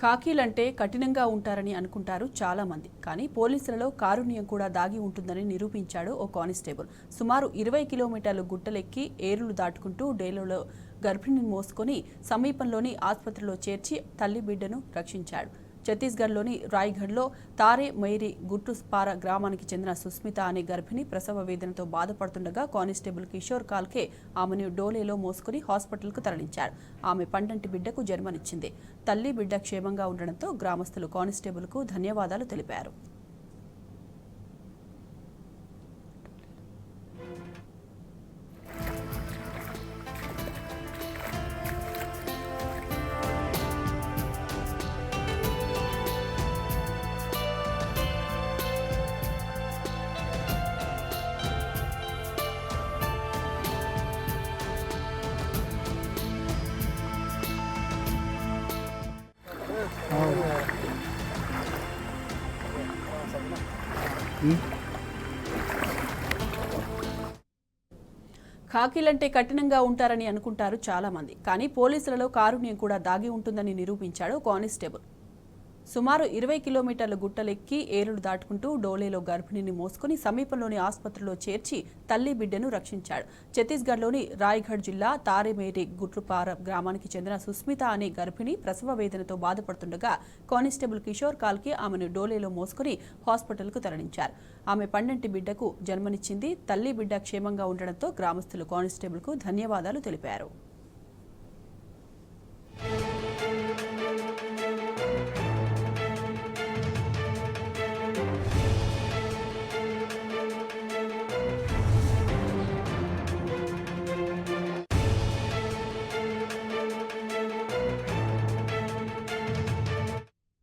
ఖాకీలంటే కఠినంగా ఉంటారని అనుకుంటారు చాలా మంది. కానీ పోలీసులలో కారుణ్యం కూడా దాగి ఉంటుందని నిరూపించాడు ఓ కానిస్టేబుల్. సుమారు 20 కిలోమీటర్లు గుట్టలెక్కి ఏరులు దాటుకుంటూ డేలోలో గర్భిణిని మోసుకొని సమీపంలోని ఆసుపత్రిలో చేర్చి తల్లి బిడ్డను రక్షించాడు. ఛత్తీస్గఢ్లోని రాయ్గఢ్లో తారే మైరీ గుట్టుపార గ్రామానికి చెందిన సుస్మిత అనే గర్భిణి ప్రసవ వేదనతో బాధపడుతుండగా కానిస్టేబుల్ కిషోర్ కాల్కే ఆమెను డోలేలో మోసుకుని హాస్పిటల్కు తరలించాడు. ఆమె పండంటి బిడ్డకు జన్మనిచ్చింది. తల్లి బిడ్డ క్షేమంగా ఉండడంతో గ్రామస్తులు కానిస్టేబుల్కు ధన్యవాదాలు తెలిపారు. ఖాకీలంటే కఠినంగా ఉంటారని అనుకుంటారు చాలా మంది. కానీ పోలీసులలో కారుణ్యం కూడా దాగి ఉంటుందని నిరూపించాడు కానిస్టేబుల్. సుమారు 20 కిలోమీటర్ల గుట్టలెక్కి ఏరులు దాటుకుంటూ డోలేలో గర్భిణిని మోసుకుని సమీపంలోని ఆసుపత్రిలో చేర్చి తల్లి బిడ్డను రక్షించాడు. ఛత్తీస్గఢ్లోని రాయ్గఢ్ జిల్లా తారేమేరి గుట్రుపార గ్రామానికి చెందిన సుస్మిత అనే గర్భిణి ప్రసవ వేదనతో బాధపడుతుండగా కానిస్టేబుల్ కిషోర్ కాల్కే ఆమెను డోలేలో మోసుకుని హాస్పిటల్కు తరలించారు. ఆమె పండంటి బిడ్డకు జన్మనిచ్చింది. తల్లి బిడ్డ క్షేమంగా ఉండడంతో గ్రామస్తులు కానిస్టేబుల్కు ధన్యవాదాలు తెలిపారు.